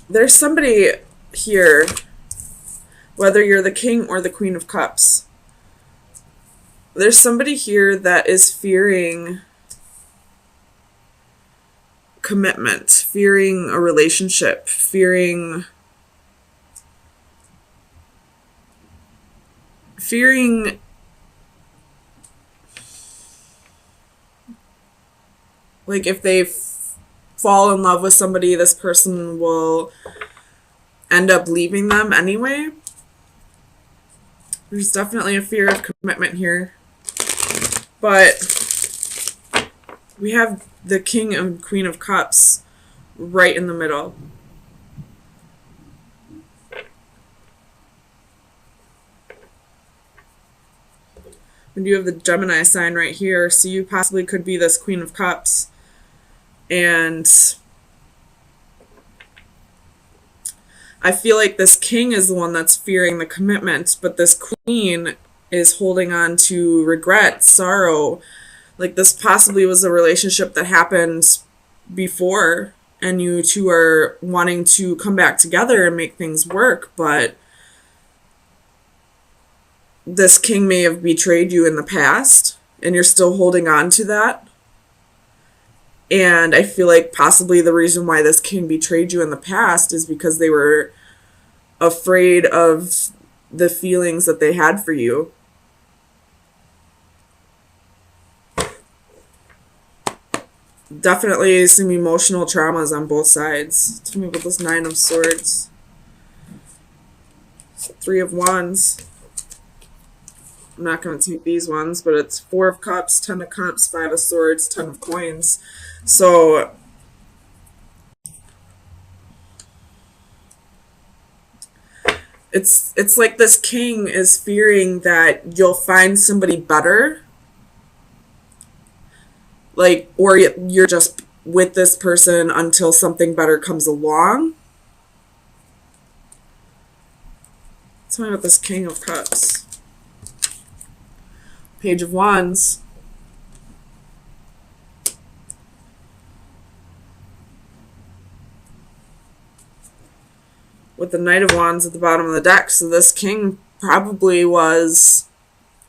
There's somebody here, whether you're the king or the queen of cups, there's somebody here that is fearing commitment, fearing a relationship, fearing like if they fall in love with somebody, this person will end up leaving them anyway. There's definitely a fear of commitment here. But we have the king and queen of cups right in the middle. And you have the Gemini sign right here, so you possibly could be this queen of cups. And I feel like this king is the one that's fearing the commitment, but this queen is holding on to regret, sorrow. Like this possibly was a relationship that happened before, and you two are wanting to come back together and make things work, but this king may have betrayed you in the past, and you're still holding on to that. And I feel like possibly the reason why this king betrayed you in the past is because they were afraid of the feelings that they had for you. Definitely some emotional traumas on both sides. Tell me about this Nine of Swords. Three of Wands. I'm not going to take these ones, but it's Four of Cups, Ten of Cups, Five of Swords, Ten of Coins. So it's like this king is fearing that you'll find somebody better, like, or you're just with this person until something better comes along. Tell me about this King of Cups. Page of Wands. With the Knight of Wands at the bottom of the deck. So this king probably was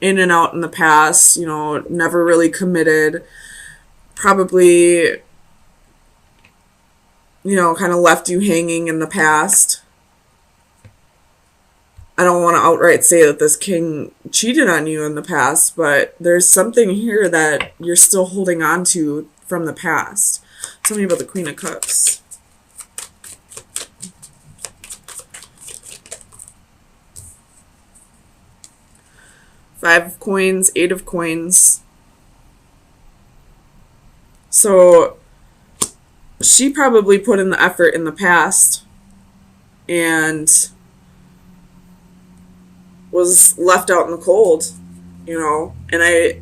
in and out in the past, you know, never really committed. Probably, you know, kind of left you hanging in the past. I don't want to outright say that this king cheated on you in the past, but there's something here that you're still holding on to from the past. Tell me about the Queen of Cups. Five of Coins, Eight of Coins. So she probably put in the effort in the past and was left out in the cold, you know, and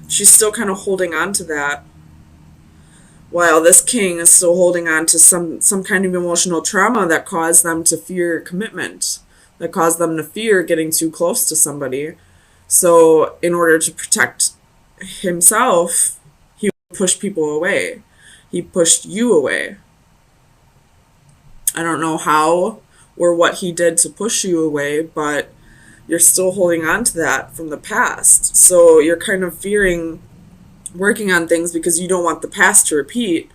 she's still kind of holding on to that, while this king is still holding on to some kind of emotional trauma that caused them to fear commitment, that caused them to fear getting too close to somebody. So in order to protect himself, he pushed people away. He pushed you away. I don't know how or what he did to push you away, but you're still holding on to that from the past. So you're kind of fearing working on things because you don't want the past to repeat.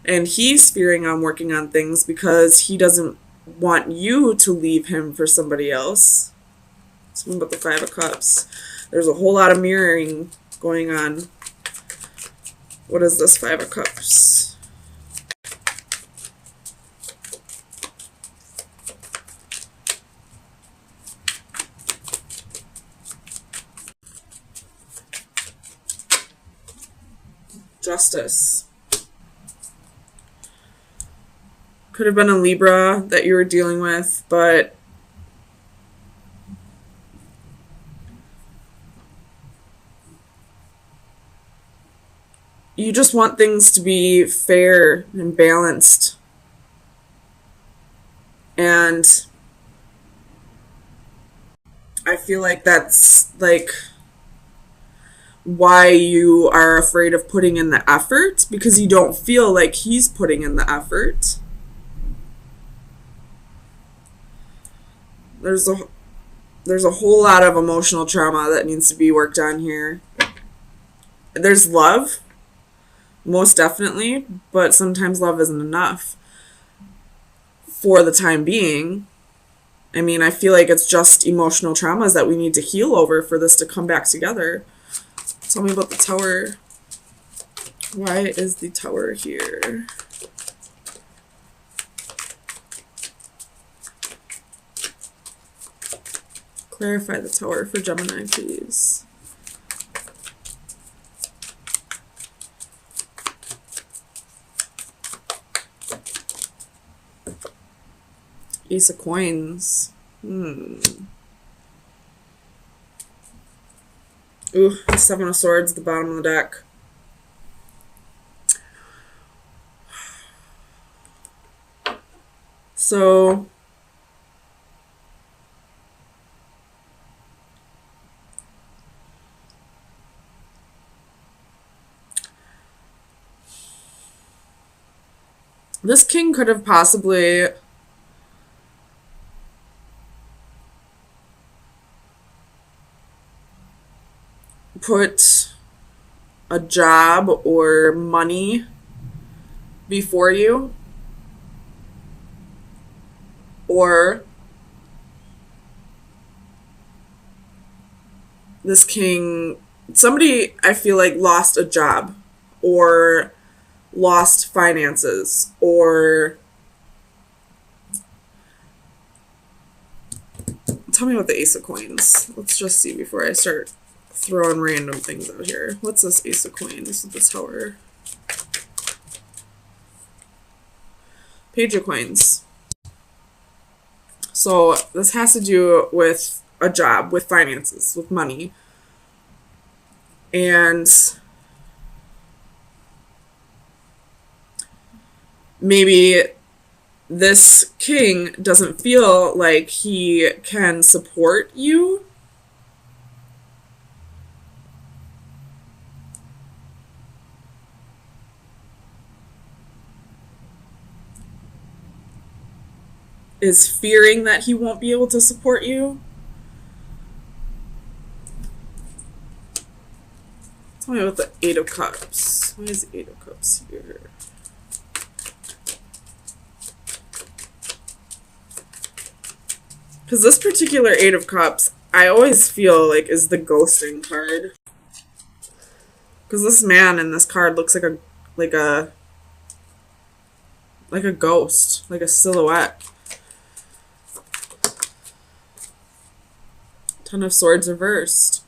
And he's fearing on working on things because he doesn't want you to leave him for somebody else. Something about the Five of Cups. There's a whole lot of mirroring going on. What is this Five of Cups? Justice. Could have been a Libra that you were dealing with, but you just want things to be fair and balanced. And I feel like that's like why you are afraid of putting in the effort, because you don't feel like he's putting in the effort. There's a whole lot of emotional trauma that needs to be worked on here. There's love, most definitely, but sometimes love isn't enough for the time being. I mean, I feel like it's just emotional traumas that we need to heal over for this to come back together. Tell me about the Tower. Why is the Tower here? Clarify the Tower for Gemini, please. Ace of Coins. Ooh, Seven of Swords at the bottom of the deck. So this king could have possibly put a job or money before you, or this king, somebody I feel like lost a job or lost finances, or tell me about the Ace of Coins. Let's just see before I start throwing random things out here. What's this Ace of Coins with the Tower? Page of Coins. So this has to do with a job, with finances, with money. And maybe this king doesn't feel like he can support you. Is fearing that he won't be able to support you. Tell me about the Eight of Cups. Why is the Eight of Cups here? Because this particular Eight of Cups, I always feel like is the ghosting card. Because this man in this card looks like a ghost, like a silhouette. Ten of Swords reversed.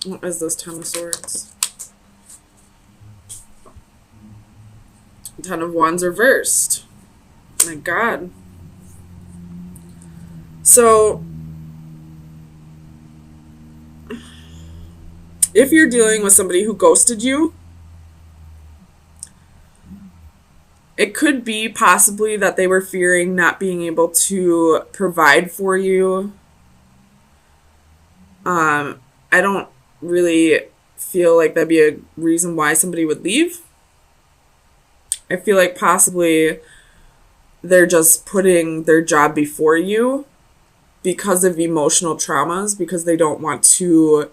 What is this Ten of Swords? Ten of Wands reversed. My God. So, if you're dealing with somebody who ghosted you, it could be possibly that they were fearing not being able to provide for you. I don't really feel like that'd be a reason why somebody would leave. I feel like possibly they're just putting their job before you because of emotional traumas, because they don't want to.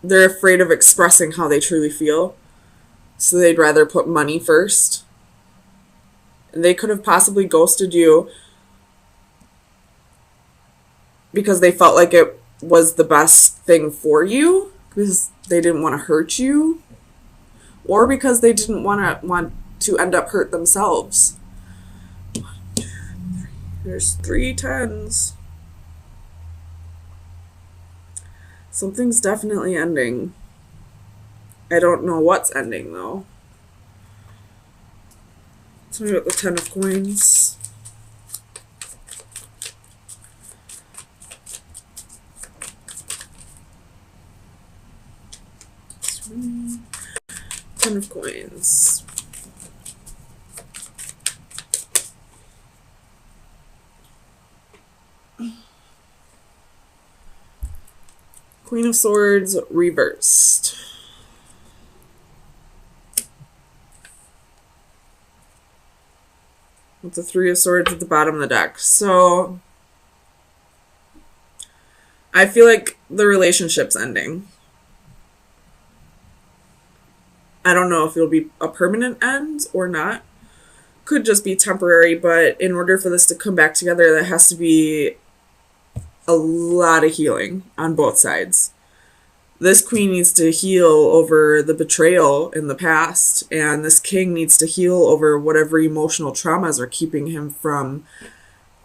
They're afraid of expressing how they truly feel, so they'd rather put money first. And they could have possibly ghosted you because they felt like it was the best thing for you, because they didn't want to hurt you, or because they didn't want to end up hurt themselves. 1, 2, 3. There's 3 tens. Something's definitely ending. I don't know what's ending, though. Tell me about the Ten of Coins. Ten of Coins. Queen of Swords reversed. With the Three of Swords at the bottom of the deck. So I feel like the relationship's ending. I don't know if it'll be a permanent end or not. Could just be temporary, but in order for this to come back together, there has to be a lot of healing on both sides. This queen needs to heal over the betrayal in the past, and this king needs to heal over whatever emotional traumas are keeping him from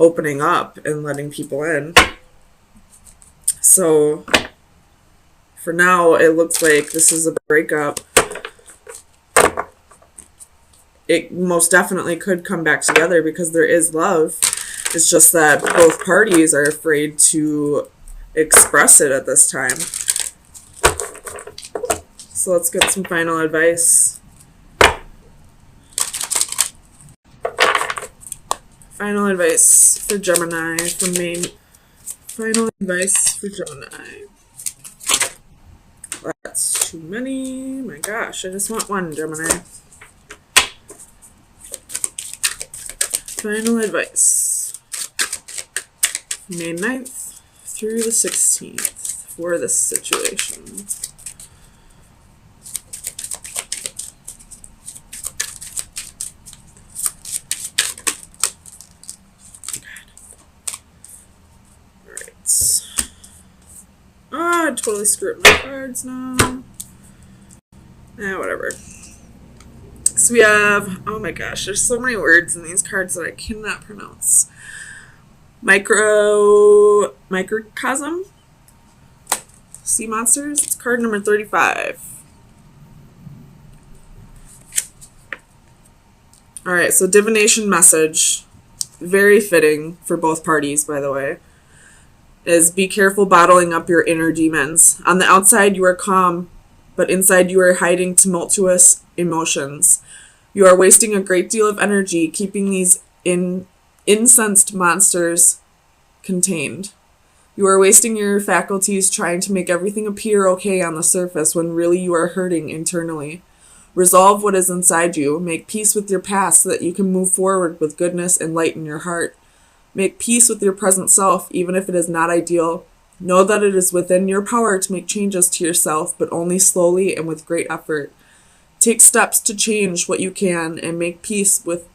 opening up and letting people in. So for now, it looks like this is a breakup. It most definitely could come back together because there is love. It's just that both parties are afraid to express it at this time. So let's get some final advice. Final advice for Gemini from Maine. Final advice for Gemini. That's too many. My gosh, I just want one, Gemini. Final advice. May 9th through the 16th for this situation. I totally screwed up my cards now. Whatever. So we have, oh my gosh, there's so many words in these cards that I cannot pronounce. Microcosm. Sea monsters. It's card number 35. Alright, so divination message. Very fitting for both parties, by the way. Is be careful bottling up your inner demons. On the outside, you are calm, but inside you are hiding tumultuous emotions. You are wasting a great deal of energy keeping these incensed monsters contained. You are wasting your faculties trying to make everything appear okay on the surface when really you are hurting internally. Resolve what is inside you. Make peace with your past so that you can move forward with goodness and light in your heart. Make peace with your present self, even if it is not ideal. Know that it is within your power to make changes to yourself, but only slowly and with great effort. Take steps to change what you can and make peace with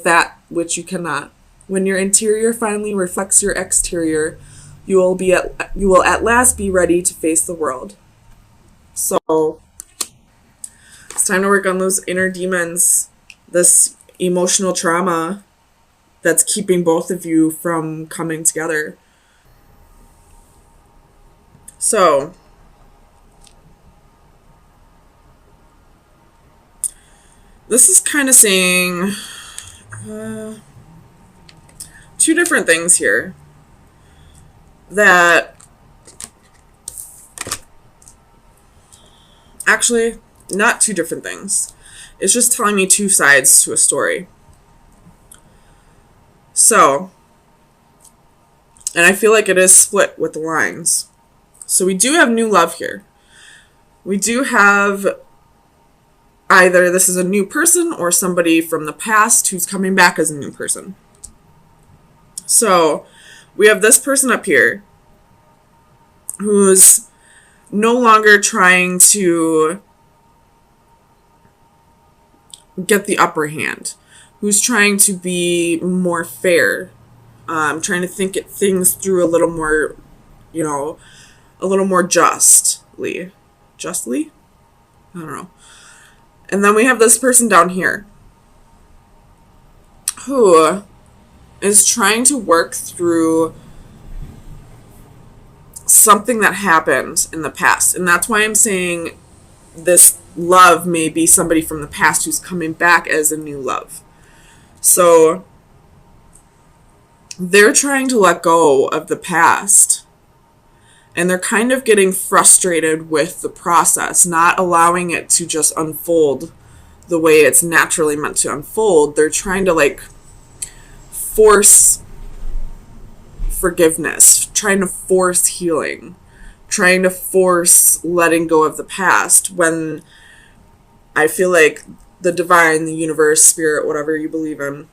that which you cannot. When your interior finally reflects your exterior, you will at last be ready to face the world. So it's time to work on those inner demons, this emotional trauma that's keeping both of you from coming together. So, this is kind of saying two different things here. That, actually, not two different things. It's just telling me two sides to a story. So, and I feel like it is split with the lines. So we do have new love here. We do have either this is a new person or somebody from the past who's coming back as a new person. So we have this person up here who's no longer trying to get the upper hand, who's trying to be more fair, trying to think things through a little more, a little more justly? I don't know. And then we have this person down here who is trying to work through something that happened in the past. And that's why I'm saying this love may be somebody from the past who's coming back as a new love. So they're trying to let go of the past. And they're kind of getting frustrated with the process, not allowing it to just unfold the way it's naturally meant to unfold. They're trying to force forgiveness, trying to force healing, trying to force letting go of the past, when I feel like the divine, the universe, spirit, whatever you believe in,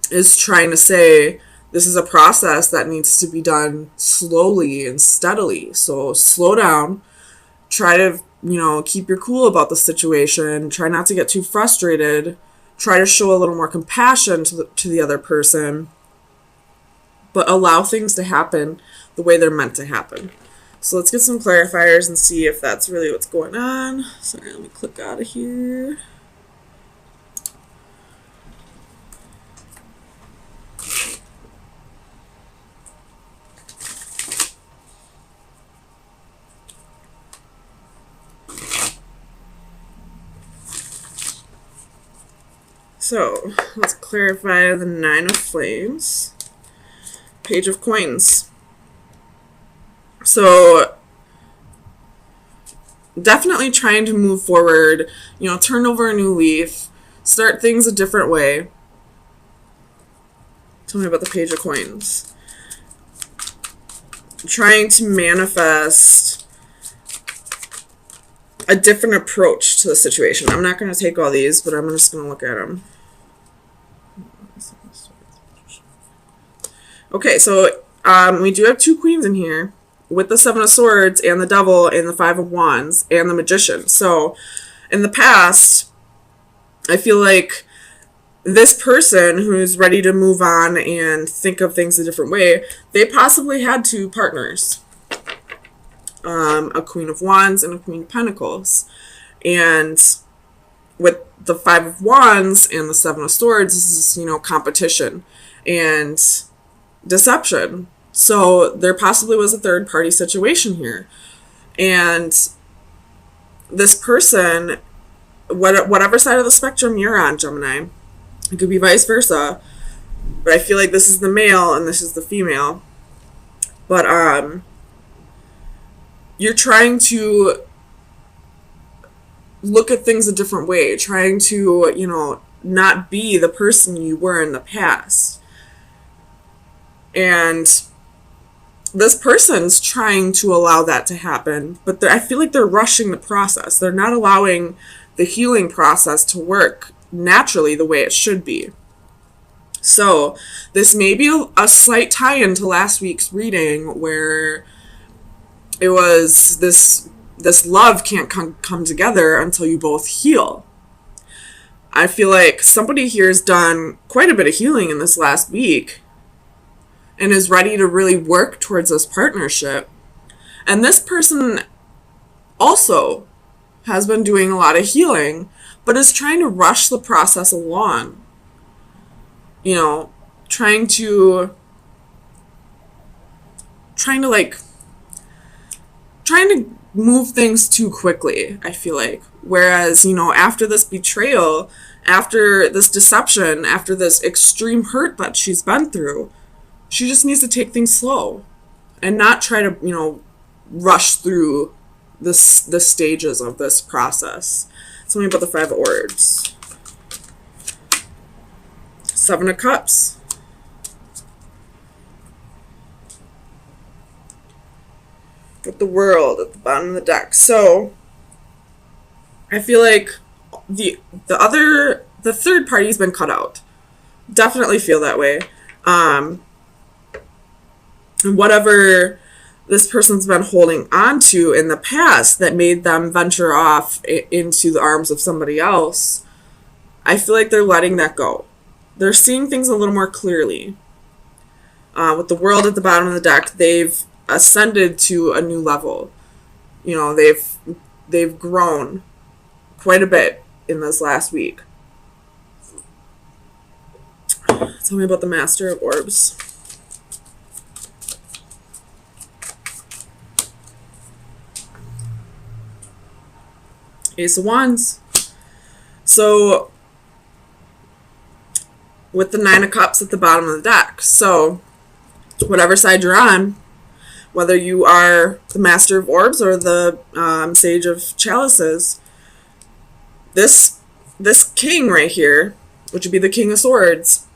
is trying to say this is a process that needs to be done slowly and steadily. So slow down, try to, keep your cool about the situation, try not to get too frustrated, try to show a little more compassion to the other person, but allow things to happen the way they're meant to happen. So let's get some clarifiers and see if that's really what's going on. Sorry, let me click out of here. So let's clarify the Nine of Flames, Page of Coins. So definitely trying to move forward, turn over a new leaf, start things a different way. Tell me about the Page of Coins. Trying to manifest a different approach to the situation. I'm not going to take all these, but I'm just going to look at them. Okay, so we do have two queens in here with the Seven of Swords and the Devil and the Five of Wands and the Magician. So in the past, I feel like this person who's ready to move on and think of things a different way, they possibly had two partners. A Queen of Wands and a Queen of Pentacles. And with the Five of Wands and the Seven of Swords, this is, competition and deception. So there possibly was a third party situation here. And this person, whatever side of the spectrum you're on, Gemini, it could be vice versa, but I feel like this is the male and this is the female. But you're trying to look at things a different way, trying to, not be the person you were in the past. And this person's trying to allow that to happen, but I feel like they're rushing the process. They're not allowing the healing process to work naturally the way it should be. So this may be a slight tie-in to last week's reading, where it was this love can't come together until you both heal. I feel like somebody here has done quite a bit of healing in this last week and is ready to really work towards this partnership. And this person also has been doing a lot of healing, but is trying to rush the process along. Trying to move things too quickly, I feel like. Whereas, after this betrayal, after this deception, after this extreme hurt that she's been through, she just needs to take things slow and not try to, rush through the stages of this process. Tell me about the Five of Orbs. Seven of Cups. With the World at the bottom of the deck. So I feel like the third party's been cut out. Definitely feel that way. And whatever this person's been holding on to in the past that made them venture off into the arms of somebody else, I feel like they're letting that go. They're seeing things a little more clearly. With the World at the bottom of the deck, they've ascended to a new level. They've grown quite a bit in this last week. Tell me about the Master of Orbs. Ace of Wands. So with the Nine of Cups at the bottom of the deck. So whatever side you're on, whether you are the Master of Orbs or the Sage of Chalices, this king right here, which would be the King of Swords,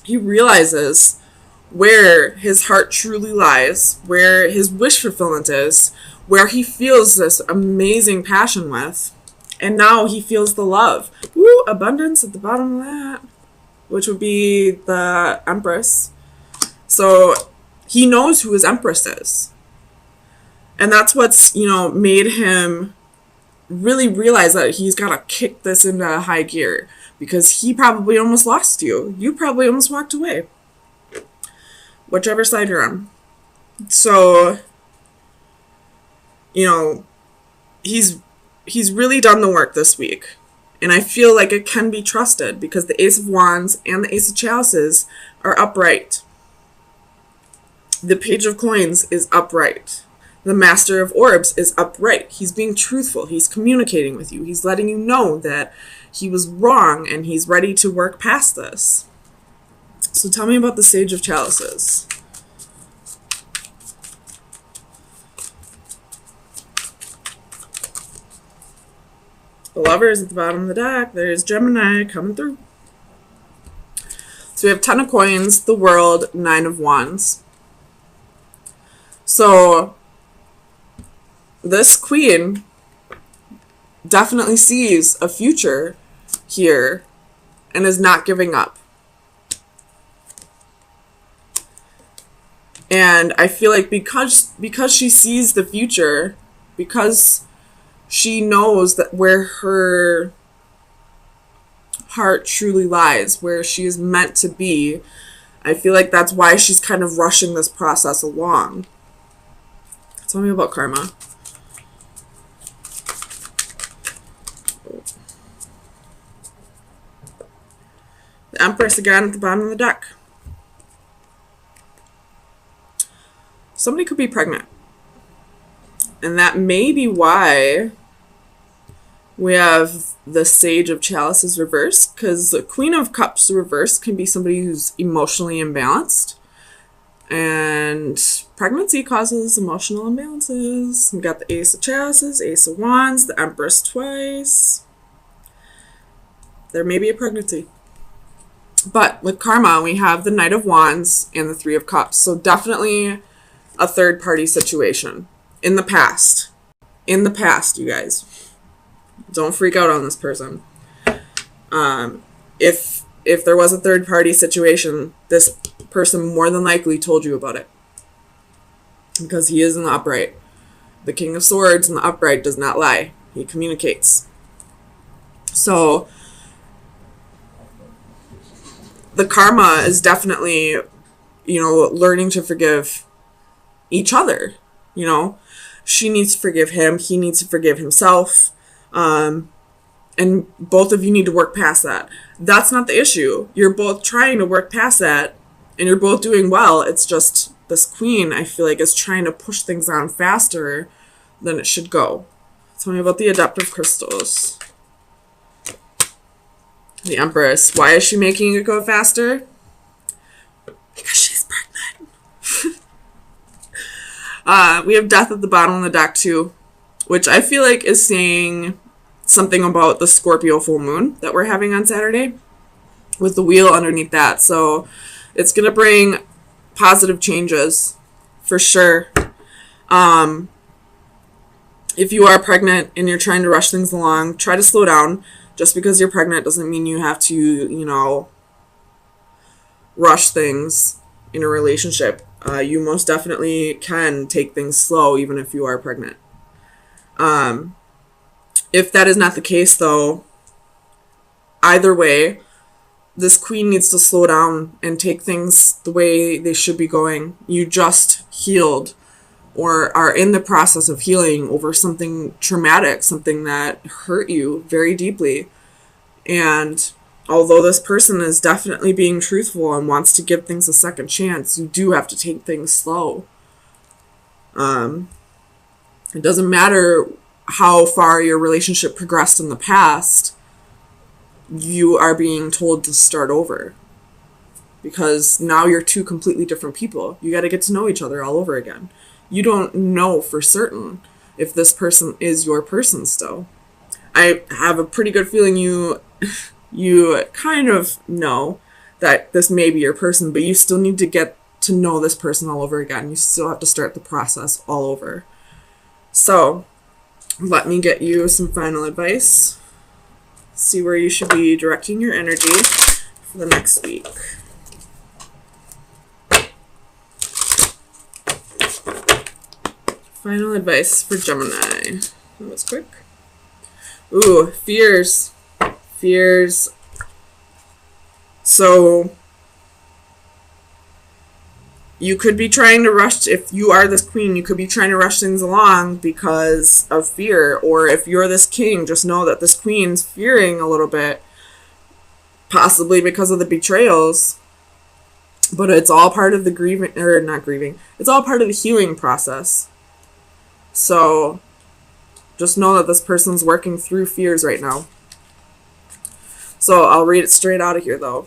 he realizes where his heart truly lies, where his wish fulfillment is, where he feels this amazing passion with. And now he feels the love. Woo, abundance at the bottom of that, which would be the Empress. So he knows who his Empress is. And that's what's, made him really realize that he's got to kick this into high gear, because he probably almost lost you. You probably almost walked away. Whichever side you're on. So, he's really done the work this week. And I feel like it can be trusted because the Ace of Wands and the Ace of Chalices are upright. The Page of Coins is upright. The Master of Orbs is upright. He's being truthful. He's communicating with you. He's letting you know that he was wrong and he's ready to work past this. So tell me about the Sage of Chalices. The Lovers at the bottom of the deck. There's Gemini coming through. So we have 10 of Coins, the World, 9 of Wands. So this queen definitely sees a future here and is not giving up. And I feel like because she sees the future, because she knows that where her heart truly lies, where she is meant to be, I feel like that's why she's kind of rushing this process along. Tell me about karma. The Empress again at the bottom of the deck. Somebody could be pregnant. And that may be why we have the Sage of Chalices reversed, because the Queen of Cups reversed can be somebody who's emotionally imbalanced. And pregnancy causes emotional imbalances. We got the Ace of Chalices, Ace of Wands, the Empress twice. There may be a pregnancy. But with karma, we have the Knight of Wands and the Three of Cups. So definitely a third-party situation. In the past. In the past, you guys. Don't freak out on this person. If there was a third-party situation, this person more than likely told you about it. Because he is in the upright. The King of Swords in the upright does not lie. He communicates. So the karma is definitely, learning to forgive each other. She needs to forgive him. He needs to forgive himself. And both of you need to work past that. That's not the issue. You're both trying to work past that, and you're both doing well. It's just this queen, I feel like, is trying to push things on faster than it should go. Tell me about the adaptive crystals. The Empress. Why is she making it go faster? Because she's pregnant. We have Death at the bottom of the deck too, which I feel like is saying something about the Scorpio full moon that we're having on Saturday with the wheel underneath that. So it's going to bring positive changes for sure. If you are pregnant and you're trying to rush things along, try to slow down. Just because you're pregnant doesn't mean you have to, rush things in a relationship. You most definitely can take things slow even if you are pregnant. If that is not the case, though, either way, this queen needs to slow down and take things the way they should be going. You just healed or are in the process of healing over something traumatic, something that hurt you very deeply. And although this person is definitely being truthful and wants to give things a second chance, you do have to take things slow. It doesn't matter how far your relationship progressed in the past. You are being told to start over. Because now you're two completely different people. You got to get to know each other all over again. You don't know for certain if this person is your person still. I have a pretty good feeling you kind of know that this may be your person, but you still need to get to know this person all over again. You still have to start the process all over. So let me get you some final advice. See where you should be directing your energy for the next week. Final advice for Gemini. That was quick. Ooh, fears. Fears. So you could be trying to rush, if you are this queen, you could be trying to rush things along because of fear. Or if you're this king, just know that this queen's fearing a little bit, possibly because of the betrayals. But it's all part of the grieving, or not grieving, it's all part of the healing process. So just know that this person's working through fears right now. So I'll read it straight out of here, though.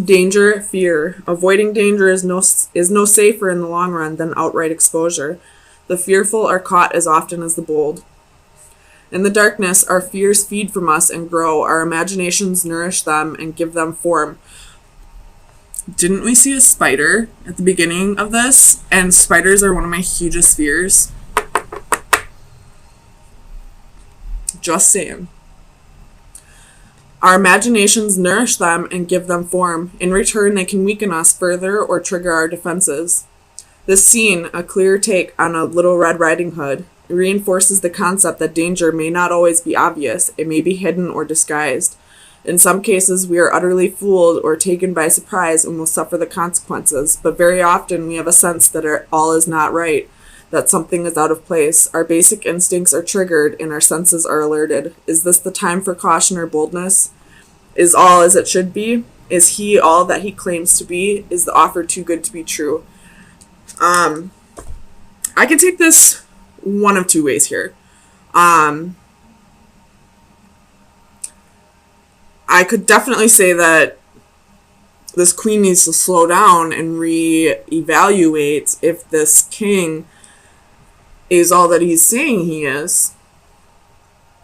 Danger, fear. Avoiding danger is no safer in the long run than outright exposure. The fearful are caught as often as the bold. In the darkness, our fears feed from us and grow. Our imaginations nourish them and give them form. Didn't we see a spider at the beginning of this? And spiders are one of my hugest fears. Just saying. Our imaginations nourish them and give them form. In return, they can weaken us further or trigger our defenses. This scene, a clear take on a Little Red Riding Hood, reinforces the concept that danger may not always be obvious. It may be hidden or disguised. In some cases, we are utterly fooled or taken by surprise and will suffer the consequences, but very often we have a sense that all is not right, that something is out of place. Our basic instincts are triggered and our senses are alerted. Is this the time for caution or boldness? Is all as it should be? Is he all that he claims to be? Is the offer too good to be true? I can take this one of two ways here. I could definitely say that this queen needs to slow down and reevaluate if this king is all that he's saying he is.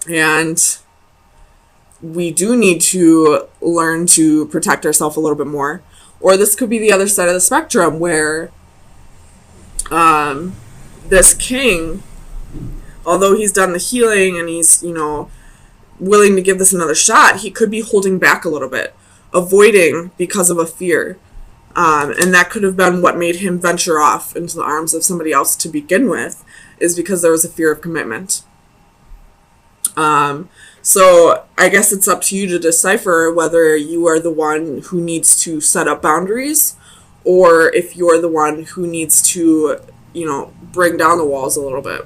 And we do need to learn to protect ourselves a little bit more. Or this could be the other side of the spectrum where this king, although he's done the healing and he's, willing to give this another shot, he could be holding back a little bit, avoiding because of a fear. And that could have been what made him venture off into the arms of somebody else to begin with, is because there was a fear of commitment. So I guess it's up to you to decipher whether you are the one who needs to set up boundaries or if you're the one who needs to, bring down the walls a little bit.